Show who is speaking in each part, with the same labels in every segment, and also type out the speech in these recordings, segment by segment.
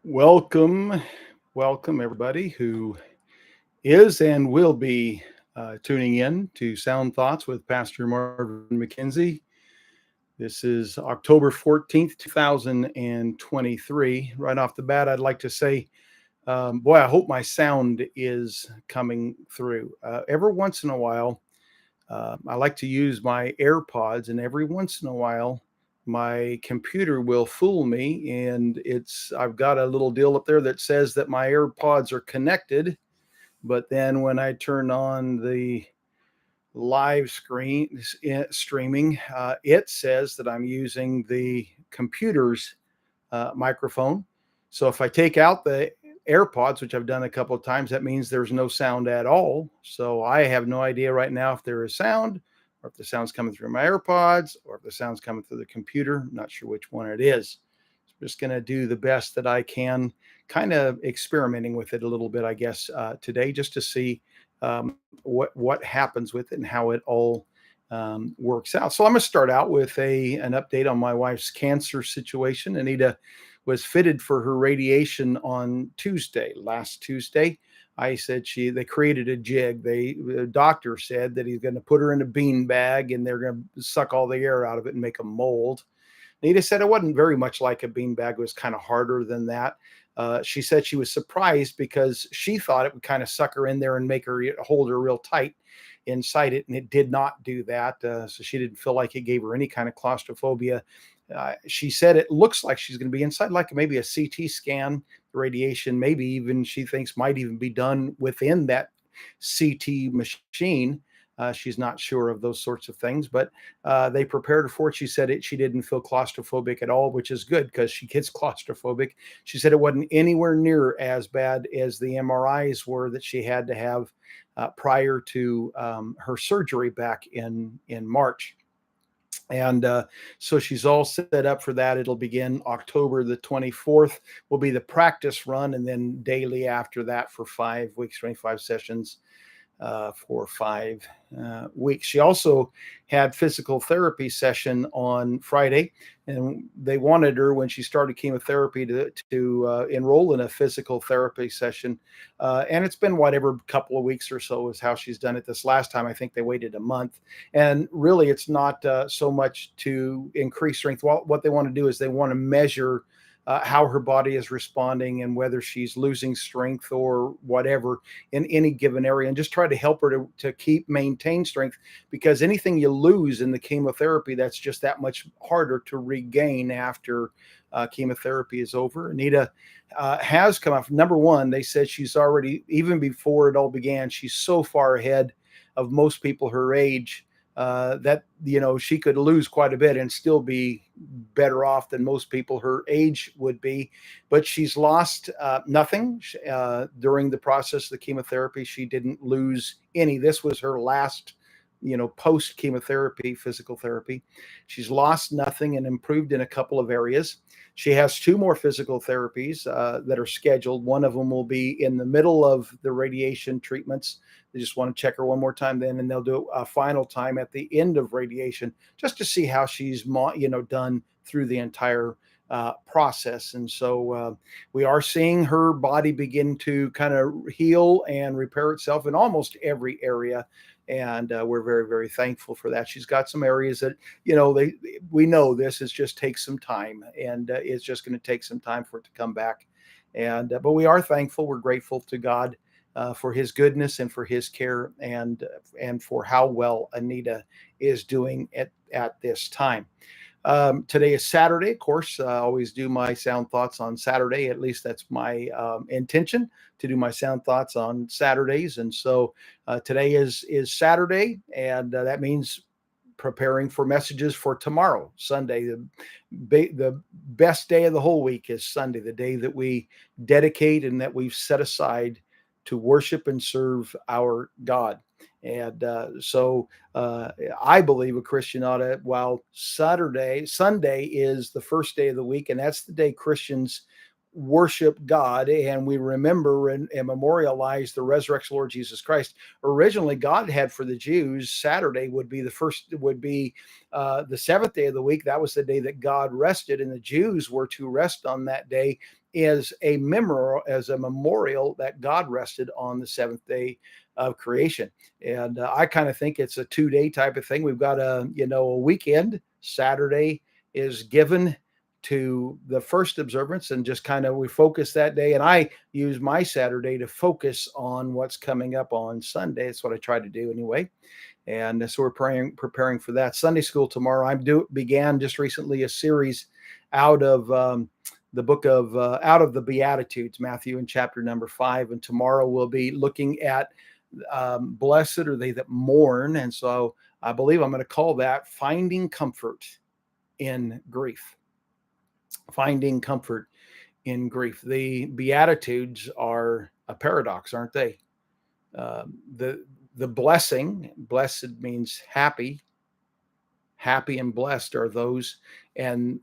Speaker 1: Welcome, welcome everybody who is and will be tuning in to Sound Thoughts with Pastor Marvin McKenzie. This is October 14th, 2023. Right off the bat, I'd like to say, boy, I hope my sound is coming through. Every once in a while, I like to use my AirPods, and every once in a while, my computer will fool me, and I've got a little deal up there that says that my AirPods are connected, but then when I turn on the live screen streaming, it says that I'm using the computer's microphone. So if I take out the AirPods, which I've done a couple of times, that means there's no sound at all. So I have no idea right now if there is sound, or if the sound's coming through my AirPods, or if the sound's coming through the computer. I'm not sure which one it is. I'm just going to do the best that I can, kind of experimenting with it a little bit, I guess, today, just to see what happens with it and how it all works out. So I'm going to start out with an update on my wife's cancer situation. Anita was fitted for her radiation on last Tuesday. I said they created a jig. The doctor said that he's going to put her in a bean bag and they're going to suck all the air out of it and make a mold. Anita said it wasn't very much like a bean bag. It was kind of harder than that. She said she was surprised because she thought it would kind of suck her in there and make her hold her real tight inside it, and it did not do that. So she didn't feel like it gave her any kind of claustrophobia. She said it looks like she's going to be inside like maybe a CT scan. Radiation, maybe even she thinks might even be done within that CT machine. She's not sure of those sorts of things, but they prepared her for it. She said she didn't feel claustrophobic at all, which is good because she gets claustrophobic. She said it wasn't anywhere near as bad as the MRIs were that she had to have prior to her surgery back in March. And so she's all set up for that. It'll begin October the 24th, will be the practice run, and then daily after that for 5 weeks, 25 sessions for 5 weeks. She also had physical therapy session on Friday, and they wanted her when she started chemotherapy to enroll in a physical therapy session. And it's been whatever couple of weeks or so is how she's done it. This last time, I think they waited a month. And really, it's not so much to increase strength. What they want to do is they want to measure how her body is responding and whether she's losing strength or whatever in any given area, and just try to help her to maintain strength, because anything you lose in the chemotherapy, that's just that much harder to regain after chemotherapy is over. Anita has come off. Number one, they said she's already, even before it all began, she's so far ahead of most people her age that she could lose quite a bit and still be better off than most people her age would be. But she's lost nothing during the process of the chemotherapy. She didn't lose any. This was her last post chemotherapy physical therapy. She's lost nothing and improved in a couple of areas. She has 2 more physical therapies that are scheduled. One of them will be in the middle of the radiation treatments. They just want to check her one more time then, and they'll do a final time at the end of radiation just to see how she's done through the entire process. And so we are seeing her body begin to kind of heal and repair itself in almost every area. And we're very, very thankful for that. She's got some areas that, we know this is just takes some time, and it's just going to take some time for it to come back. And but we are thankful. We're grateful to God for His goodness and for His care, and for how well Anita is doing at this time. Today is Saturday, of course. I always do my sound thoughts on Saturday. At least that's my intention, to do my sound thoughts on Saturdays. And so today is Saturday, and that means preparing for messages for tomorrow, Sunday. The best day of the whole week is Sunday, the day that we dedicate and that we've set aside to worship and serve our God. And so I believe a Christian ought to, while Sunday is the first day of the week, and that's the day Christians worship God and we remember and memorialize the resurrection of Lord Jesus Christ. Originally, God had for the Jews, Saturday would be the seventh day of the week. That was the day that God rested, and the Jews were to rest on that day as a memorial that God rested on the seventh day of creation. And I kind of think it's a 2-day type of thing. We've got a weekend. Saturday is given to the first observance, and just kind of we focus that day. And I use my Saturday to focus on what's coming up on Sunday. That's what I try to do anyway. And so we're preparing for that. Sunday school tomorrow. Began just recently a series out of the book of out of the Beatitudes, Matthew in chapter number 5. And tomorrow we'll be looking at blessed are they that mourn. And so I believe I'm going to call that finding comfort in grief. Finding comfort in grief. The Beatitudes are a paradox, aren't they? The blessing, blessed means happy. Happy and blessed are those, and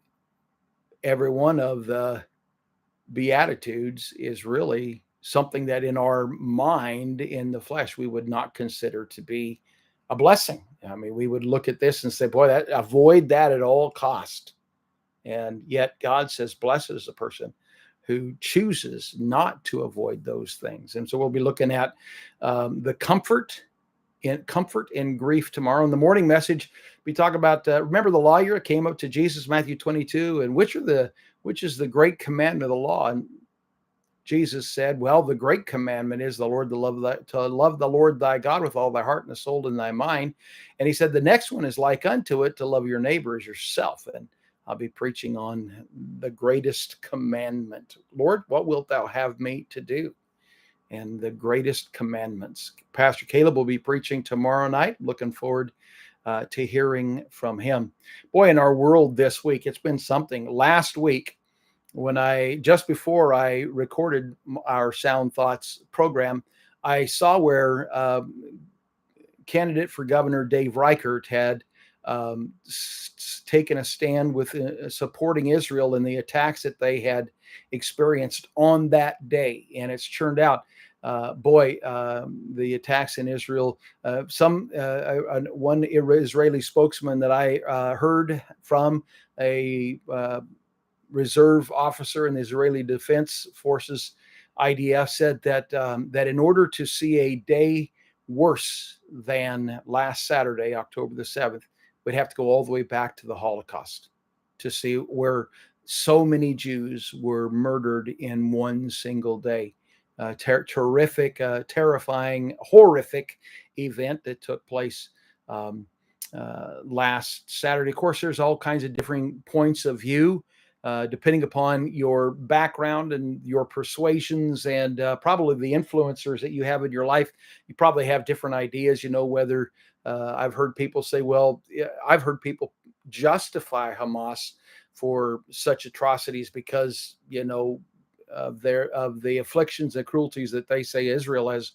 Speaker 1: every one of the Beatitudes is really something that in our mind, in the flesh, we would not consider to be a blessing. I mean, we would look at this and say, boy, avoid that at all cost. And yet God says, blessed is the person who chooses not to avoid those things. And so we'll be looking at the comfort in grief tomorrow. In the morning message, we talk about, remember the lawyer came up to Jesus, Matthew 22, and which is the great commandment of the law? And Jesus said, well, the great commandment is to love the Lord thy God with all thy heart and the soul and thy mind. And he said, the next one is like unto it, to love your neighbor as yourself. And I'll be preaching on the greatest commandment. Lord, what wilt thou have me to do? And the greatest commandments. Pastor Caleb will be preaching tomorrow night. Looking forward to hearing from him. Boy, in our world this week, it's been something. Last week, just before I recorded our Sound Thoughts program, I saw where candidate for governor Dave Reichert had taken a stand with supporting Israel in the attacks that they had experienced on that day. And it's turned out, the attacks in Israel, one Israeli spokesman that I heard from, a reserve officer in the Israeli Defense Forces, IDF, said that in order to see a day worse than last Saturday, October the 7th, we'd have to go all the way back to the Holocaust to see where so many Jews were murdered in one single day. Terrific, terrifying, horrific event that took place last Saturday. Of course, there's all kinds of different points of view, depending upon your background and your persuasions and probably the influencers that you have in your life. You probably have different ideas, whether I've heard people say, I've heard people justify Hamas for such atrocities because, of the afflictions and cruelties that they say Israel has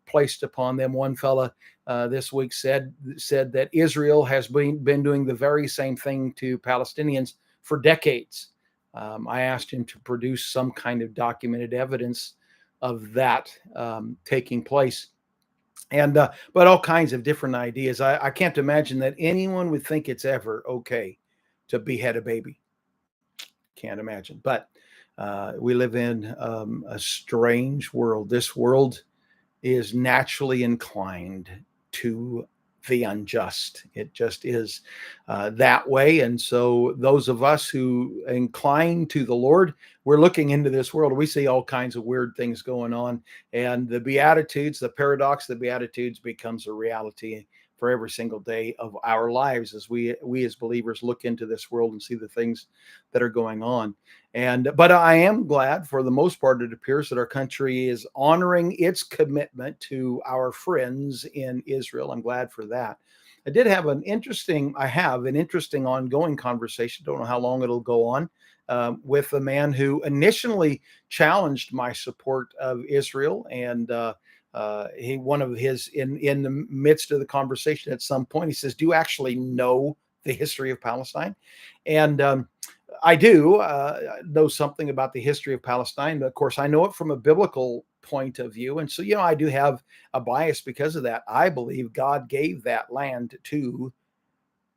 Speaker 1: placed upon them. One fella this week said that Israel has been doing the very same thing to Palestinians for decades. I asked him to produce some kind of documented evidence of that taking place. And but all kinds of different ideas. I can't imagine that anyone would think it's ever okay to behead a baby. Can't imagine. But we live in a strange world. This world is naturally inclined to the unjust. It just is that way. And so those of us who incline to the Lord, we're looking into this world. We see all kinds of weird things going on. And the Beatitudes, the paradox of the Beatitudes becomes a reality for every single day of our lives as we as believers look into this world and see the things that are going on. But I am glad, for the most part, it appears that our country is honoring its commitment to our friends in Israel. I'm glad for that. I have an interesting ongoing conversation. Don't know how long it'll go on, with a man who initially challenged my support of Israel, and in the midst of the conversation at some point, he says, "Do you actually know the history of Palestine?" And I do know something about the history of Palestine, but of course, I know it from a biblical point of view. And so, I do have a bias because of that. I believe God gave that land to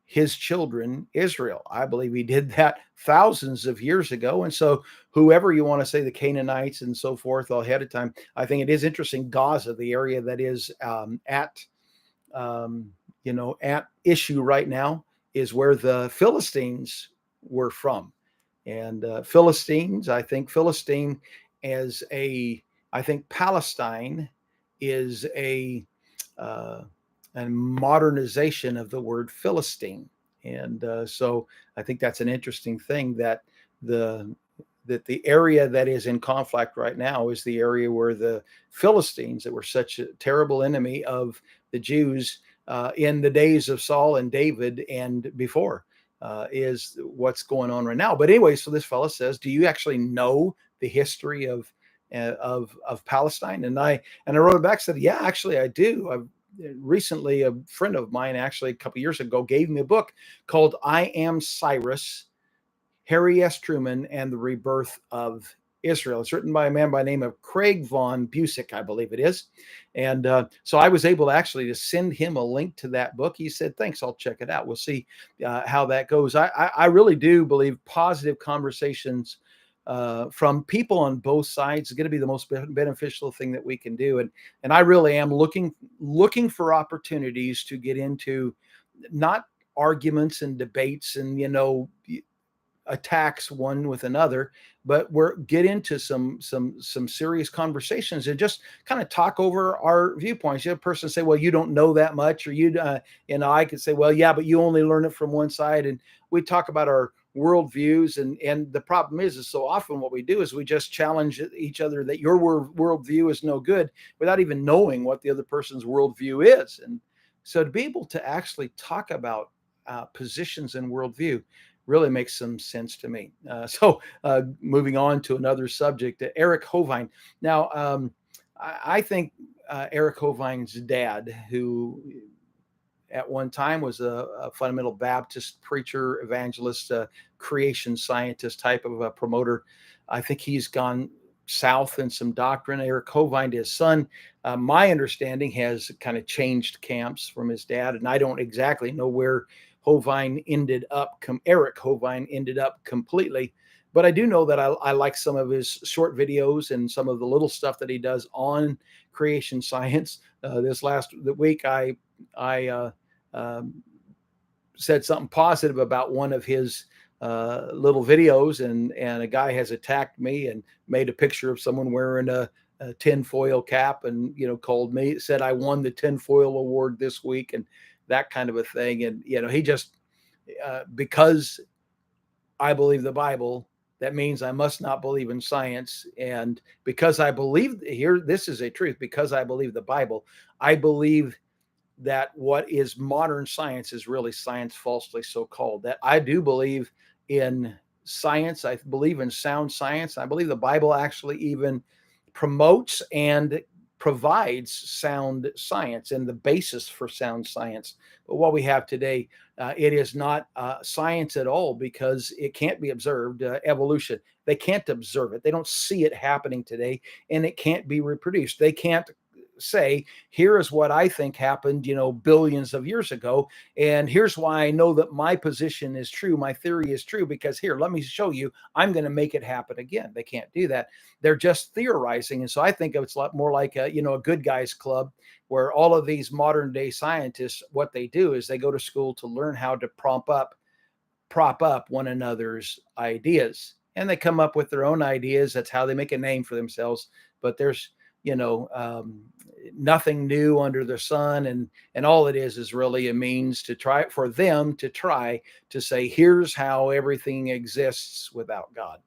Speaker 1: his children, Israel. I believe he did that thousands of years ago. And so, whoever you want to say, the Canaanites and so forth, ahead of time, I think it is interesting. Gaza, the area that is um, at issue right now, is where the Philistines were from. And Philistines, I think Philistine as I think Palestine is uh, a modernization of the word Philistine. And so I think that's an interesting thing the that the area that is in conflict right now is the area where the Philistines, that were such a terrible enemy of the Jews in the days of Saul and David and before, is what's going on right now. But anyway, so this fellow says, "Do you actually know the history of Palestine?" And I wrote it back, said, "Yeah, actually I do. I've recently, a friend of mine, actually a couple years ago, gave me a book called I Am Cyrus, Harry S. Truman and the Rebirth of Israel." It's written by a man by the name of Craig von Busick, I believe it is. And so I was able to actually to send him a link to that book. He said, "Thanks, I'll check it out. We'll see how that goes." I really do believe positive conversations from people on both sides is going to be the most beneficial thing that we can do. And I really am looking for opportunities to get into not arguments and debates and attacks one with another, but we're get into some serious conversations and just kind of talk over our viewpoints. You have a person say, "Well, you don't know that much," or I could say, "Well, yeah, but you only learn it from one side." And we talk about our worldviews, and the problem is so often what we do is we just challenge each other that your worldview is no good without even knowing what the other person's worldview is. And so to be able to actually talk about positions and worldview really makes some sense to me. Moving on to another subject, Eric Hovind. Now, I think Eric Hovind's dad, who at one time was a fundamental Baptist preacher, evangelist, creation scientist type of a promoter, I think he's gone south in some doctrine. Eric Hovind, his son, my understanding, has kind of changed camps from his dad, and I don't exactly know where Eric Hovind ended up completely. But I do know that I like some of his short videos and some of the little stuff that he does on creation science. This last week, I um, said something positive about one of his little videos, and a guy has attacked me and made a picture of someone wearing a tinfoil cap, and called me, said I won the tinfoil award this week, and that kind of a thing. And he just because I believe the Bible, that means I must not believe in science. And because I believe here, this is a truth, because I believe the Bible, I believe that what is modern science is really science falsely so called. That I do believe in science. I believe in sound science. I believe the Bible actually even promotes and provides sound science and the basis for sound science. But what we have today, it is not science at all, because it can't be observed. Evolution, they can't observe it. They don't see it happening today, and it can't be reproduced. They can't say, here is what I think happened, billions of years ago. And here's why I know that my position is true. My theory is true, because here, let me show you, I'm going to make it happen again. They can't do that. They're just theorizing. And so I think it's a lot more like a good guys club, where all of these modern day scientists, what they do is they go to school to learn how to prop up one another's ideas, and they come up with their own ideas. That's how they make a name for themselves. But there's nothing new under the sun, and all it is really a means to try to say, here's how everything exists without God.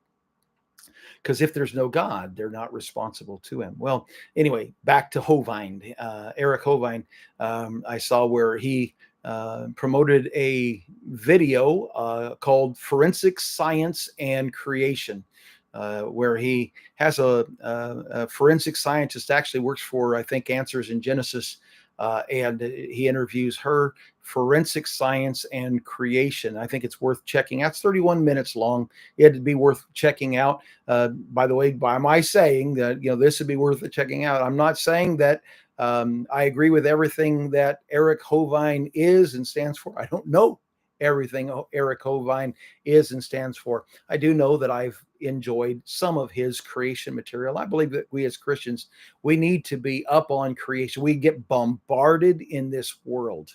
Speaker 1: Because if there's no God, they're not responsible to him. Well, anyway, back to Hovind, Eric Hovind. I saw where he promoted a video called Forensic Science and Creation, where he has a forensic scientist, actually works for, I think, Answers in Genesis, and he interviews her, forensic science and creation. I think it's worth checking out. It's 31 minutes long. It'd be worth checking out. By the way, by my saying that, this would be worth checking out, I'm not saying that I agree with everything that Eric Hovind is and stands for. I don't know everything Eric Hovind is and stands for. I do know that I've enjoyed some of his creation material. I believe that we as Christians, we need to be up on creation. We get bombarded in this world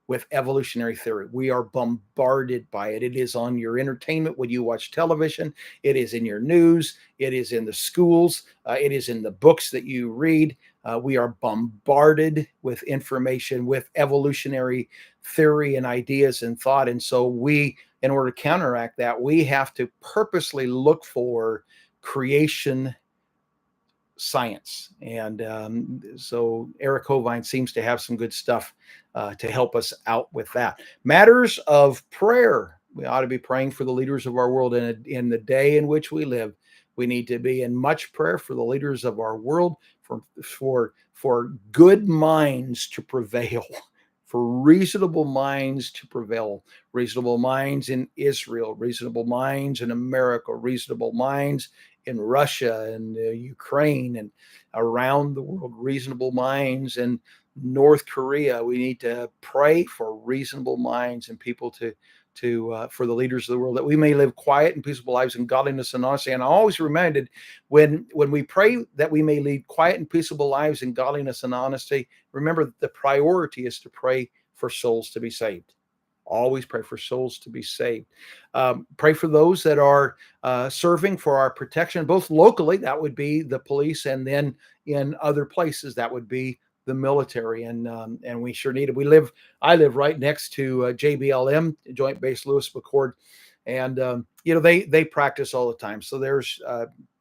Speaker 1: with evolutionary theory. We are bombarded by it. It is on your entertainment when you watch television. It is in your news. It is in the schools. It is in the books that you read. We are bombarded with information, with evolutionary theory and ideas and thought. And so in order to counteract that, we have to purposely look for creation science. And so Eric Hovind seems to have some good stuff to help us out with that. Matters of prayer. We ought to be praying for the leaders of our world in the day in which we live. We need to be in much prayer for the leaders of our world, for good minds to prevail, for reasonable minds to prevail, reasonable minds in Israel, reasonable minds in America, reasonable minds in Russia and Ukraine and around the world, reasonable minds in North Korea. We need to pray for reasonable minds and people for the leaders of the world, that we may live quiet and peaceable lives in godliness and honesty. And I'm always reminded when we pray that we may lead quiet and peaceable lives in godliness and honesty, remember that the priority is to pray for souls to be saved. Always pray for souls to be saved. Pray for those that are serving for our protection, both locally, that would be the police, and then in other places, that would be the military. And we sure need it. I live right next to JBLM, Joint Base Lewis McChord, and they practice all the time. So there's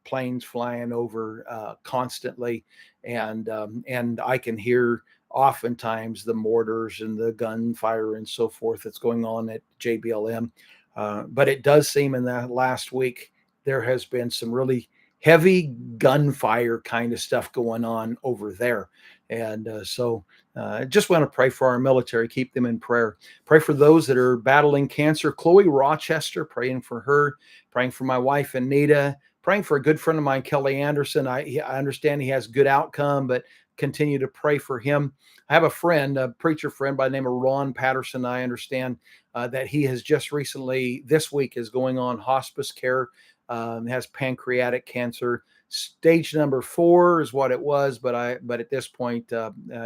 Speaker 1: planes flying over constantly, and I can hear oftentimes the mortars and the gunfire and so forth that's going on at JBLM. But it does seem in that last week there has been some really heavy gunfire kind of stuff going on over there. And so I just want to pray for our military, keep them in prayer. Pray for those that are battling cancer. Chloe Rochester, praying for her, praying for my wife, Anita, praying for a good friend of mine, Kelly Anderson. I understand he has good outcome, but continue to pray for him. I have a friend, a preacher friend by the name of Ron Patterson. I understand that he has just recently, this week, is going on hospice care, has pancreatic cancer. Stage number 4 is what it was, but at this point,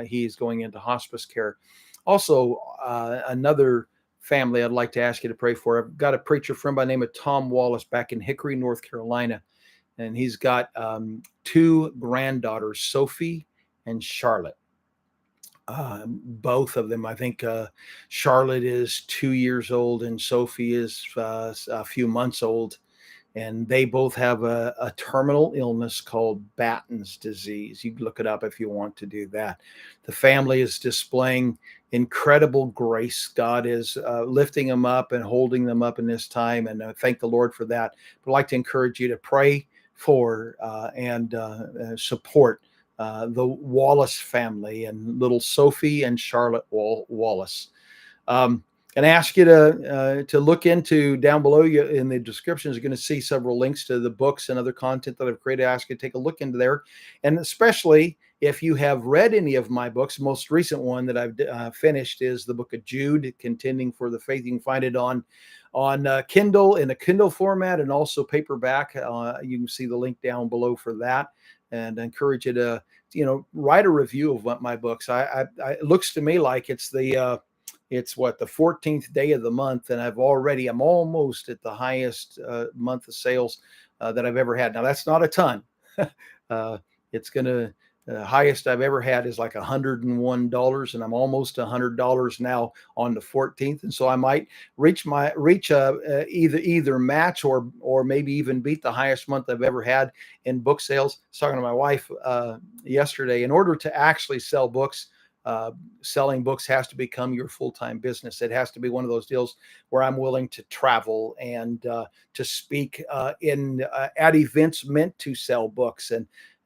Speaker 1: he's going into hospice care. Also, another family I'd like to ask you to pray for. I've got a preacher friend by the name of Tom Wallace back in Hickory, North Carolina, and he's got 2 granddaughters, Sophie and Charlotte. Both of them, I think Charlotte is 2 years old and Sophie is a few months old. And they both have a terminal illness called Battens disease. You can look it up if you want to do that. The family is displaying incredible grace. God is lifting them up and holding them up in this time. And thank the Lord for that. But I'd like to encourage you to pray for and support the Wallace family and little Sophie and Charlotte Wallace. And ask you to look into down below. You in the description is going to see several links to the books and other content that I've created. I ask you to take a look into there, and especially if you have read any of my books. Most recent one that I've finished is the Book of Jude, Contending for the Faith. You can find it on Kindle in a Kindle format and also paperback. You can see the link down below for that, and I encourage you to write a review of what my books. It looks to me like it's the 14th day of the month, and I'm almost at the highest month of sales that I've ever had. Now that's not a ton. The highest I've ever had is like $101, and I'm almost $100 now on the 14th, and so I might reach either match or maybe even beat the highest month I've ever had in book sales. I was talking to my wife yesterday. In order to actually sell books, selling books has to become your full-time business. It has to be one of those deals where I'm willing to travel and to speak at events meant to sell books.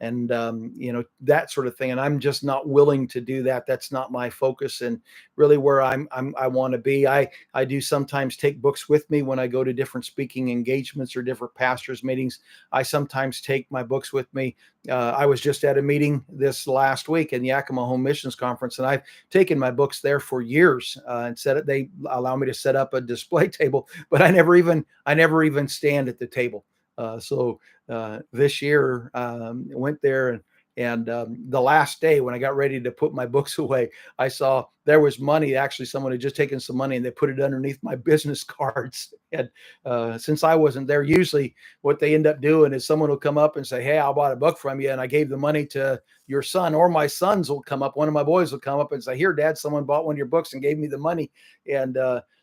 Speaker 1: and that sort of thing. And I'm just not willing to do that. That's not my focus, and really where I want to be. I do sometimes take books with me when I go to different speaking engagements or different pastors meetings. I sometimes take my books with me. I was just at a meeting this last week in Yakima Home Missions Conference, and I've taken my books there for years, and they allow me to set up a display table, but I never even stand at the table. So this year, went there, and the last day when I got ready to put my books away, I saw there was money. Actually, someone had just taken some money and they put it underneath my business cards. And since I wasn't there, usually what they end up doing is someone will come up and say, "Hey, I bought a book from you, and I gave the money to your son," or my sons will come up. One of my boys will come up and say, "Here, Dad, someone bought one of your books and gave me the money," and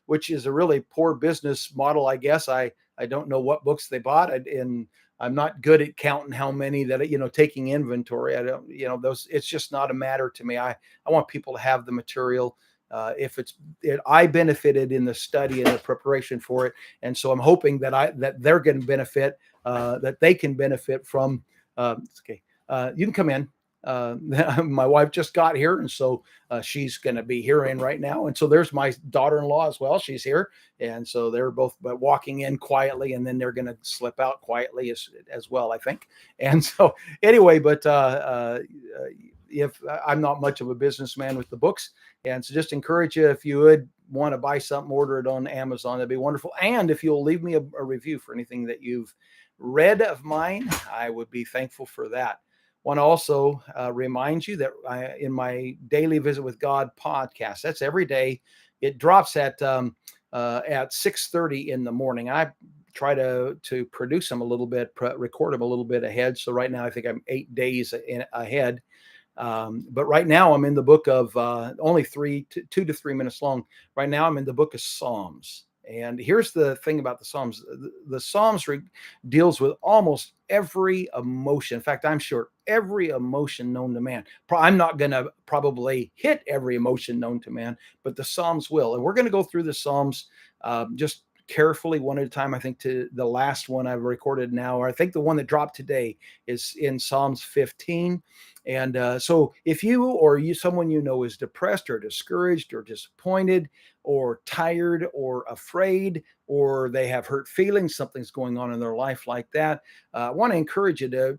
Speaker 1: which is a really poor business model, I guess. I don't know what books they bought, and I'm not good at counting how many that, taking inventory. I don't, those, it's just not a matter to me. I want people to have the material. If I benefited in the study and the preparation for it. And so I'm hoping that they're going to benefit, that they can benefit from, okay. You can come in. My wife just got here, and so she's going to be here in right now. And so there's my daughter-in-law as well. She's here, and so they're both walking in quietly, and then they're going to slip out quietly as well, I think. And so anyway, but if I'm not much of a businessman with the books, and so just encourage you, if you would want to buy something, order it on Amazon. That'd be wonderful. And if you'll leave me a review for anything that you've read of mine, I would be thankful for that. Want to also remind you that in my Daily Visit with God podcast, that's every day. It drops at 6:30 in the morning. I try to produce them a little bit, record them a little bit ahead. So right now I think I'm 8 days ahead. But right now I'm in the book of only 2 to 3 minutes long. Right now I'm in the book of Psalms. And here's the thing about the Psalms. The Psalms deals with almost every emotion. In fact, I'm sure every emotion known to man. I'm not going to probably hit every emotion known to man, but the Psalms will. And we're going to go through the Psalms just carefully, one at a time. I think to the last one I've recorded now, or I think the one that dropped today is in Psalms 15. And so if you or someone is depressed or discouraged or disappointed or tired or afraid, or they have hurt feelings, something's going on in their life like that, I want to encourage you to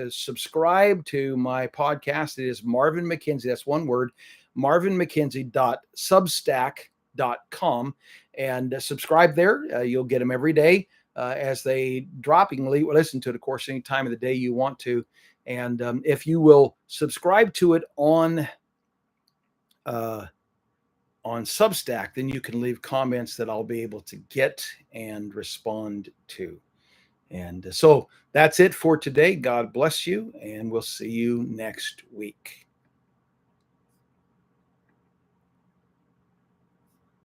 Speaker 1: subscribe to my podcast. It is Marvin McKenzie. That's one word, marvinmckenzie.substack.com, and subscribe there. You'll get them every day as they drop. You can listen to it, of course, any time of the day you want to. And if you will subscribe to it on Substack, then you can leave comments that I'll be able to get and respond to. And so that's it for today. God bless you, and we'll see you next week.